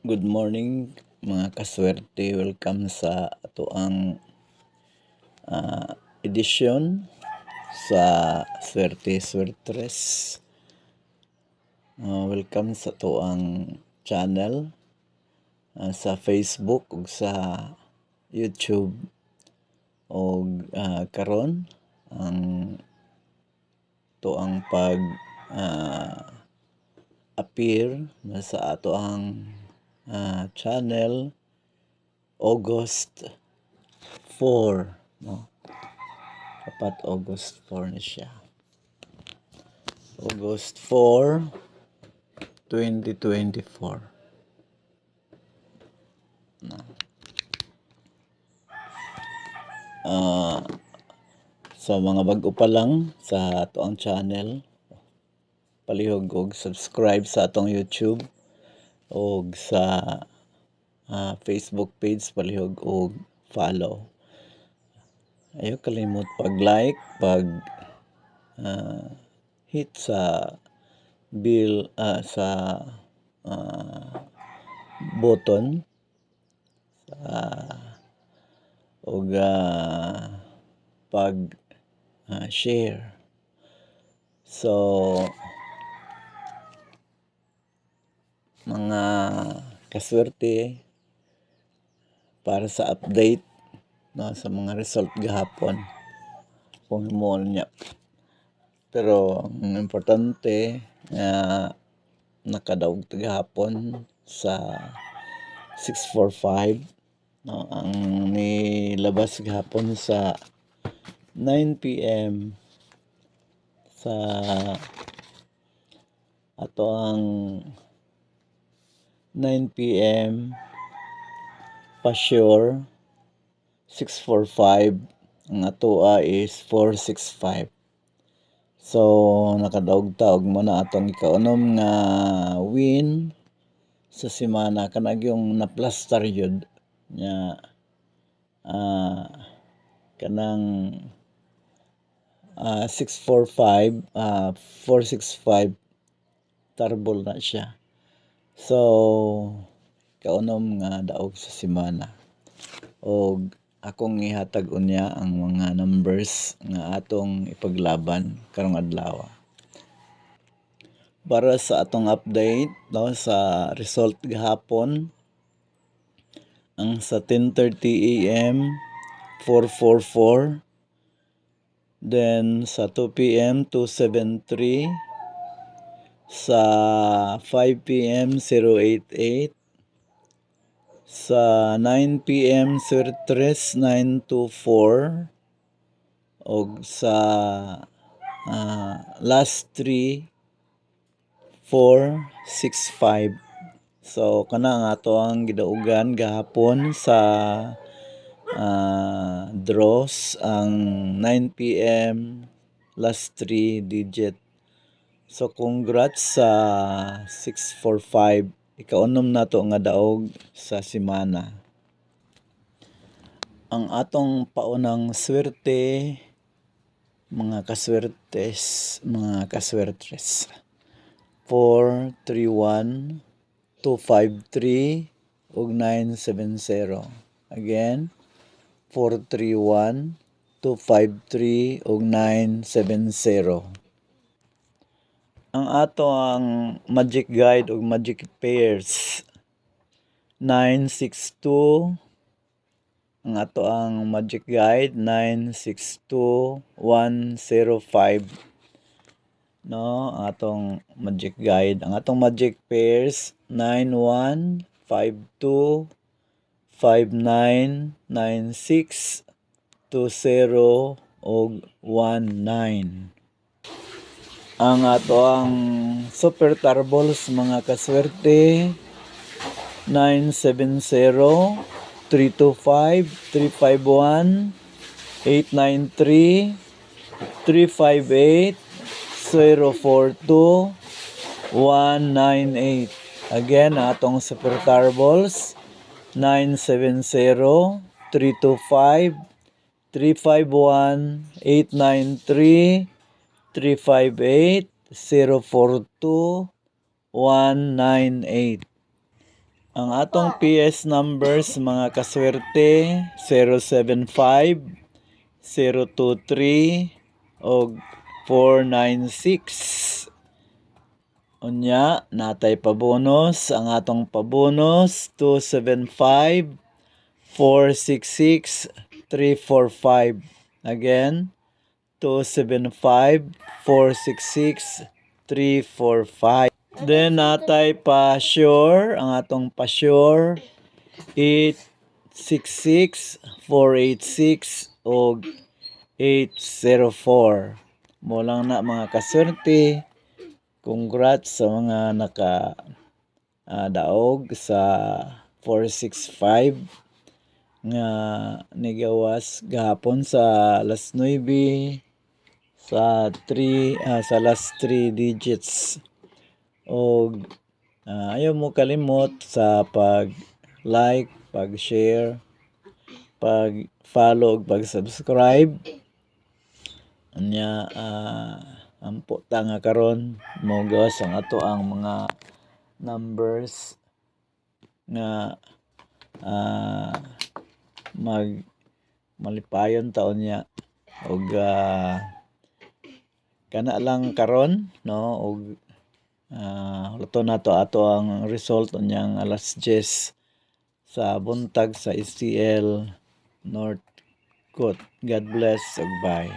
Good morning mga kaswerte. Welcome sa ato ang edisyon sa Swerte Swertres. Welcome sa ato ang channel sa Facebook ug sa YouTube. Og karon ang to ang pag appear sa ato ang channel August 4, no? Dapat August 4 na siya. August 4, 2024. No. Sa mga bago pa lang sa ato ang channel, palihog og subscribe sa atong YouTube og sa Facebook page, palihog og follow. Ayaw kalimot pag-like, hit sa bell sa button og pag share. So mga kaswerte, para sa update sa mga result gahapon kung mo niya. Pero ang importante nakadaog gahapon sa 645, no, ang nilabas gahapon sa 9 PM sa ato ang 9 PM pa-sure 645, ang atoa is 465. So nakadaog taog mo na atong ikaunom nga win sa semana, kanag yung na-plaster yun nya kanang 645 465 tarbol na siya. So kaunom nga daog sa semana. Og akong ihatag unya ang mga numbers nga atong ipaglaban karong adlaw. Para sa atong update, no, sa result gahapon, ang sa 10:30 AM 444, then sa 2 PM 273, sa 5 PM 088, sa 9 PM Swertres 924, og sa last 3 465. So kana nga ato ang gidaugan gahapon sa draws ang 9 PM last 3 digit. So congrats sa 645, ikaunom nato nga daog sa semana. Ang atong paunang swerte, mga kaswertes, 431 253 ug 970. Again, 431 253 ug 970. Ang ato ang magic guide ug magic pairs 962. Ang ato ang magic guide 962105, no, ang atong magic guide. Ang atong magic pairs 9152 5996 20 ug 19. Ang ato ang super tarbols mga kaswerte 970 325 351 893 358 042 198. Again, atong super tarbols 970 325 351 893 358 042 198. Ang atong PS numbers mga kaswerte 075, 023 og 496. Unya, natay pabonus. Ang atong pabonus 275, 466, 345. Again, 275, 466, 345. Then natay pa sure, ang atong pa sure 866, 486 og 804. Mo lang na mga kaswerte. Congrats sa mga naka daog sa 465 nga nigawas gahapon sa last 9 sa 3 sa last 3 digits. Og ayaw mo kalimot sa pag-like, pag-share, pag-follow, pag-subscribe. Anya ampo ta nga karon mo gawas ang ato ang mga numbers nga mag malipayon taon niya og kana lang karon no og luto na to ato ang result unyang alas 10 sa buntag sa STL North Coast. God bless ug bye.